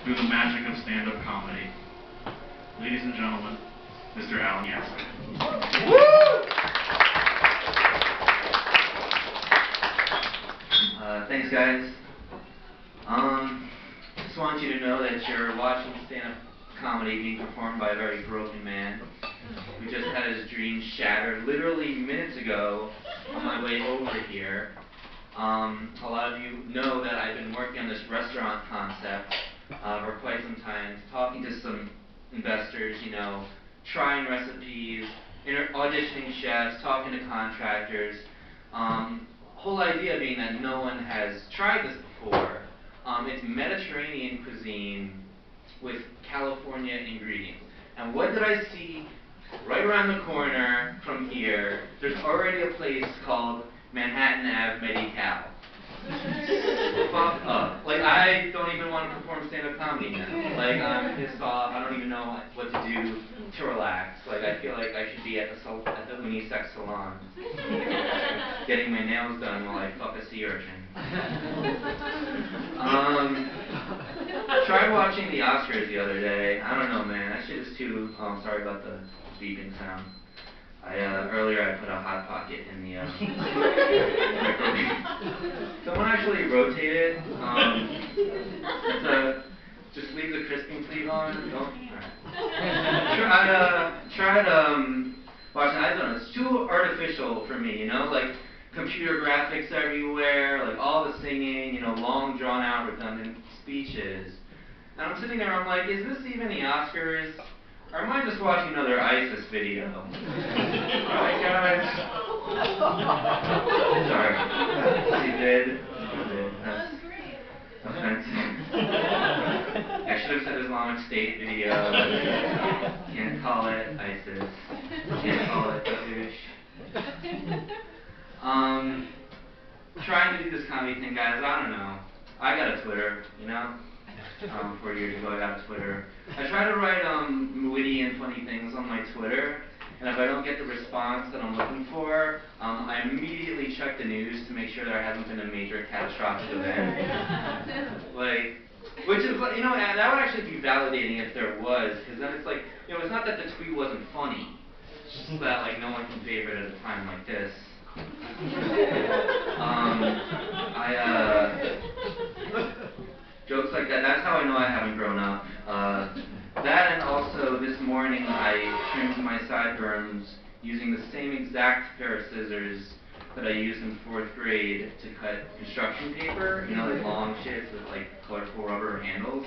through the magic of stand-up comedy. Ladies and gentlemen, Mr. Alan Yasker. Thanks, guys. Just want you to know that you're watching stand-up comedy being performed by a very broken man who just had his dreams shattered literally minutes ago on my way over here. A lot of you know that I've been working on this restaurant concept for quite some time, talking to some investors, trying recipes, auditioning chefs, talking to contractors. Whole idea being that no one has tried this before. It's Mediterranean cuisine with California ingredients. And what did I see right around the corner from here? There's already a place called Manhattan Ave Medi-Cal. Fuck up. Like, I don't even want to perform stand-up comedy now. Like, I'm pissed off. I don't even know what to do to relax. Like, I feel like I should be at the unisex salon getting my nails done while I fuck a sea urchin. Tried watching the Oscars the other day. I don't know, man. That shit is too... Oh, sorry about the beeping sound. Earlier I put a Hot Pocket in the microwave. Someone actually rotated. Just leave the crisping sleeve on. Don't. Tried watching. I don't know. It's too artificial for me. Like computer graphics everywhere, like all the singing, long drawn out redundant speeches. And I'm sitting there. I'm like, is this even the Oscars? Or am I just watching another ISIS video? Alright, guys? Sorry. She did. That's offensive. I should have said Islamic State video. Can't call it ISIS. Can't call it Daesh. Trying to do this comedy thing, guys, I don't know. I got a Twitter, 4 years ago I got a Twitter. I try to write witty and funny things on my Twitter, and if I don't get the response that I'm looking for, I immediately check the news to make sure there hasn't been a major catastrophic event. Which is, that would actually be validating if there was, because then it's like, it's not that the tweet wasn't funny, it's just that no one can favorite at a time like this. Jokes like that, that's how I know I haven't grown up. That and also this morning I trimmed my sideburns using the same exact pair of scissors that I used in 4th grade to cut construction paper, like long shits with colorful rubber handles.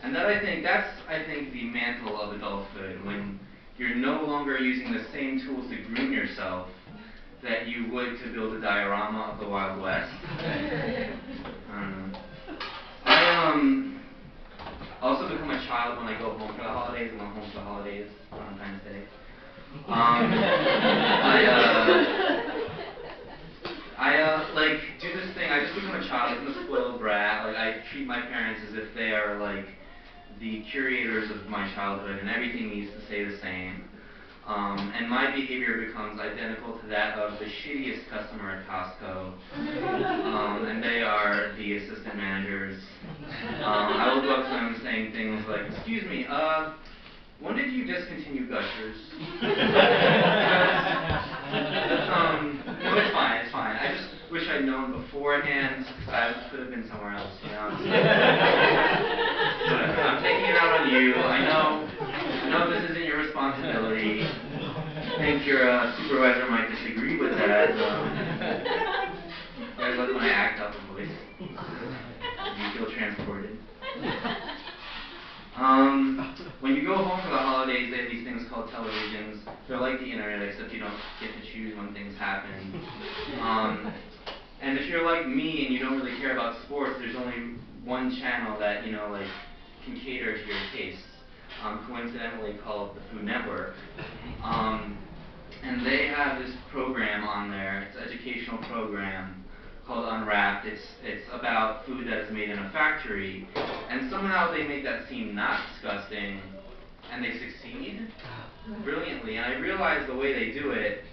And that's the mantle of adulthood, when you're no longer using the same tools to groom yourself that you would to build a diorama of the Wild West. I don't know. I also become a child when I go home for the holidays. I went home for the holidays, Valentine's Day. I do this thing. I just become a child. I'm a spoiled brat. I treat my parents as if they are the curators of my childhood, and everything needs to stay the same. And my behavior becomes identical to that of the shittiest customer at Costco. And they are the assistant managers. I will go up to them saying things like, "Excuse me, when did you discontinue Gushers?" It's fine. I just wish I'd known beforehand, because I could have been somewhere else, Whatever. I'm taking it out on you. I know this isn't your responsibility. I think your supervisor might disagree with that. You guys like when I act out the voice. You feel transported. When you go home for the holidays, they have these things called televisions. They're like the internet, except you don't get to choose when things happen. And if you're like me and you don't really care about sports, there's only one channel that, can cater to your tastes. Coincidentally called the Food Network. And they have this program on there. It's an educational program called Unwrapped. It's about food that is made in a factory, and somehow they make that seem not disgusting, and they succeed brilliantly. And I realize the way they do it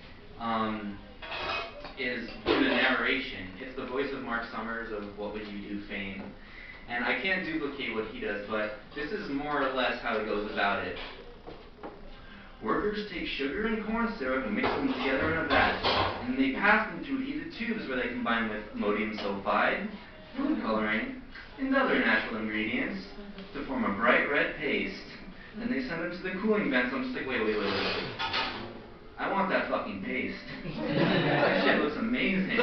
is through the narration. It's the voice of Mark Summers of What Would You Do fame. And I can't duplicate what he does, but this is more or less how he goes about it. Workers take sugar and corn syrup and mix them together in a vat, and they pass them through heated tubes where they combine with ammonium sulfide, food coloring, and other natural ingredients to form a bright red paste. Then they send them to the cooling vents. I'm just like, wait. I want that fucking paste. That shit looks amazing.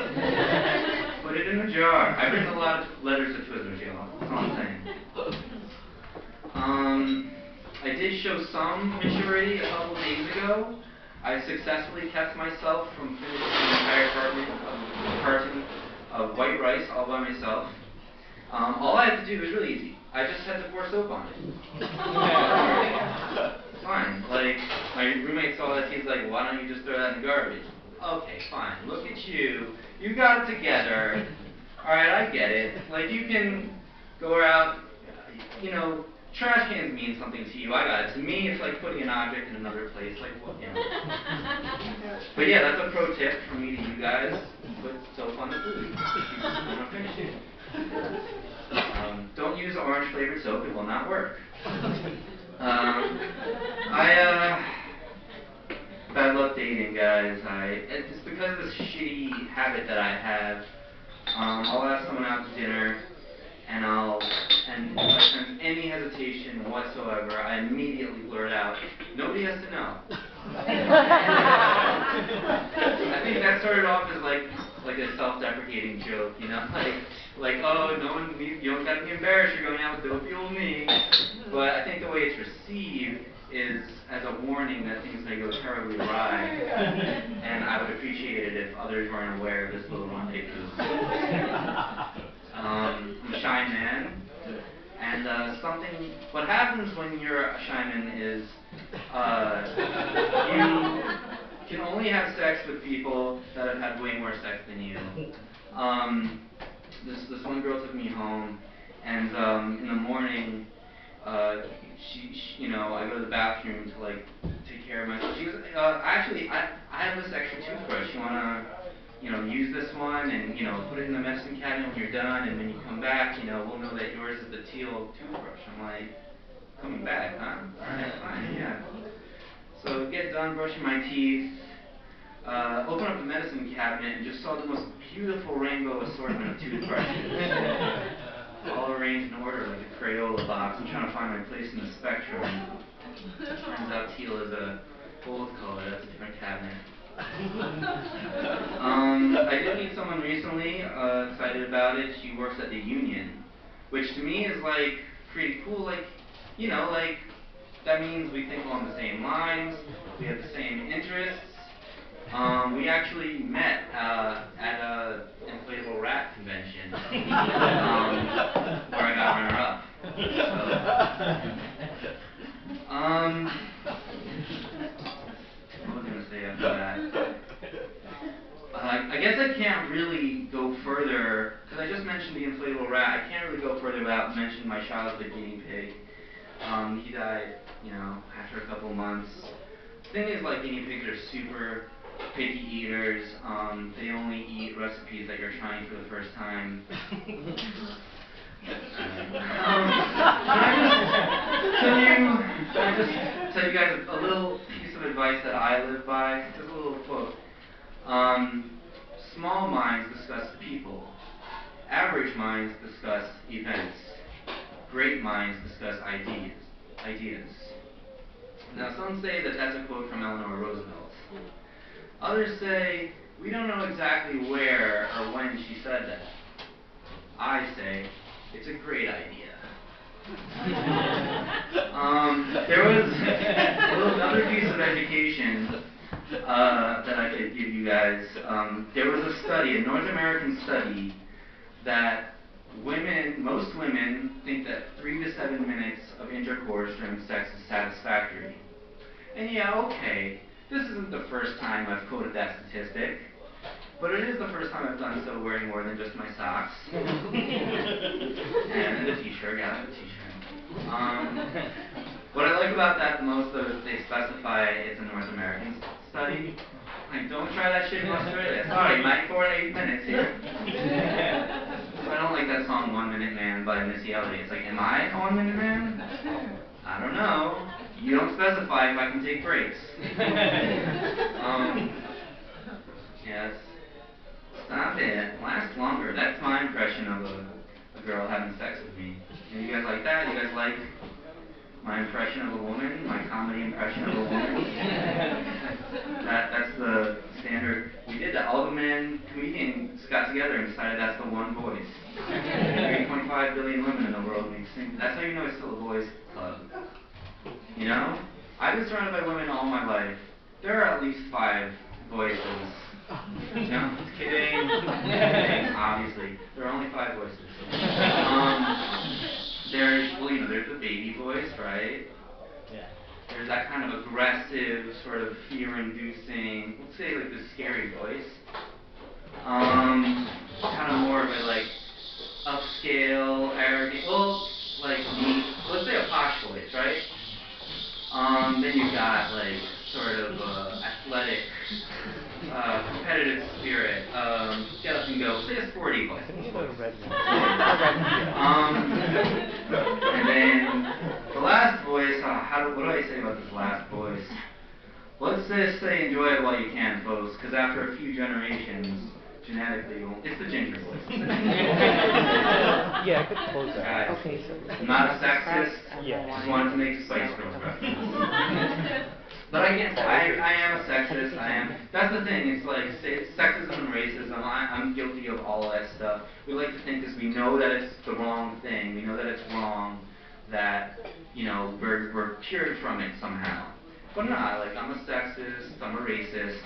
Put it in a jar. I've written a lot of letters to Twizzlers, y'all. That's all I'm saying. I did show some maturity a couple days ago. I successfully kept myself from finishing an entire carton of white rice all by myself. All I had to do was really easy. I just had to pour soap on it. It's fine. Like, my roommate saw this, he's like, why don't you just throw that in the garbage? Okay, fine. Look at you. You got it together. Alright, I get it. Like, you can go out, you know, trash cans mean something to you. I got it. To me, it's like putting an object in another place. Like, what, you know. But yeah, that's a pro tip from me to you guys. Put soap on the food. You want to finish it. Don't use orange flavored soap. It will not work. Bad luck dating, guys. It's because of this shitty habit that I have. I'll ask someone out to dinner, and if I sense any hesitation whatsoever, I immediately blurt out, "Nobody has to know." I think that started off as like a self-deprecating joke, you know, like oh, no one, you don't got to be embarrassed. You're going out with dopey old me. But I think the way it's received is as a warning that things may go terribly awry, and I would appreciate it if others weren't aware of this little rendezvous. I'm a shy man, and what happens when you're a shy man is you can only have sex with people that have had way more sex than you. This one girl took me home, and in the morning, I go to the bathroom to like take care of myself. She was actually, I have this extra toothbrush. You wanna, use this one and put it in the medicine cabinet when you're done, and when you come back, we'll know that yours is the teal toothbrush. I'm like, coming back, huh? All right, fine, yeah. So get done brushing my teeth. Open up the medicine cabinet and just saw the most beautiful rainbow assortment of toothbrushes. All arranged in order like a Crayola box. I'm trying to find my place in the spectrum. Turns out teal is a gold color. That's a different cabinet. I did meet someone recently. Excited about it. She works at the union, which to me is like pretty cool. Like, that means we think along the same lines. We have the same interests. We actually met at a inflatable rat convention where I got runner-up. What was I going to say after that? I guess I can't really go further, because I just mentioned the inflatable rat. I can't really go further without mentioning my childhood guinea pig. He died, after a couple months. The thing is, like, guinea pigs are super picky eaters. They only eat recipes that you're trying for the first time. Can I just tell you guys a little piece of advice that I live by? Just a little quote. Small minds discuss people. Average minds discuss events. Great minds discuss ideas. Now, some say that that's a quote from Eleanor Roosevelt. Others say, we don't know exactly where or when she said that. I say, it's a great idea. There was another piece of education that I could give you guys. There was a study, a North American study, that most women think that 3 to 7 minutes of intercourse during sex is satisfactory. And yeah, okay, this isn't the first time I've quoted that statistic, but it is the first time I've done so wearing more than just my socks. And the t-shirt, yeah, the t-shirt. What I like about that the most, though, is they specify it's a North American study. Like, don't try that shit in Australia. Sorry, might 4 to 8 minutes here. I don't like that song 1 Minute Man by Missy Elliott. It's like, am I a 1 Minute Man? I don't know. You don't specify if I can take breaks. Yes. Stop it. Last longer. That's my impression of a girl having sex with me. And you guys like that? You guys like my impression of a woman? My comedy impression of a woman? That's the standard. We did that. All the men comedians got together and decided that's the one voice. 3.5 billion women in the world. That's how you know it's still a boys' club. You know? I've been surrounded by women all my life. There are at least 5 voices. No, just kidding. Obviously. There are only 5 voices. There's the baby voice, right? Yeah. There's that kind of aggressive, sort of fear-inducing, let's say like the scary voice. Kind of more of a like upscale, arrogant, well, like neat, let's say a posh voice, right? Then you've got like sort of athletic, competitive spirit, get up and go, say a sporty voice. And then the last voice, what do I say about this last voice? Let's just say enjoy it while you can, folks, because after a few generations, genetically, it's the ginger voice. Yeah, I could close that. Guys, Okay, so I'm not a sexist. Yeah. Just wanted to make Spice Girls references. But I am a sexist. That's the thing. It's like sexism and racism. I'm guilty of all that stuff. We like to think because we know that it's the wrong thing. We know that it's wrong. That we're cured from it somehow. But no, like I'm a sexist. I'm a racist.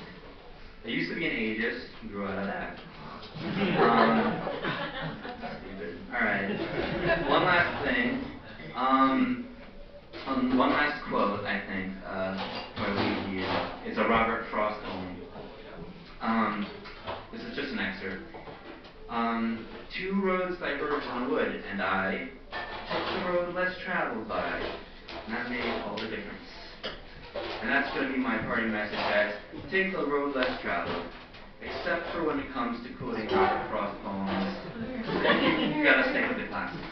I used to be an ageist. Grew out of that. Stupid. All right. One last thing. One last quote, I think, before I leave you. It's a Robert Frost poem. This is just an excerpt. 2 roads diverged in the wood, and I took the road less traveled by, and that made all the difference. And that's going to be my party message, guys. Take the road less traveled, except for when it comes to quoting Robert Frost poems. You gotta stick with the classics.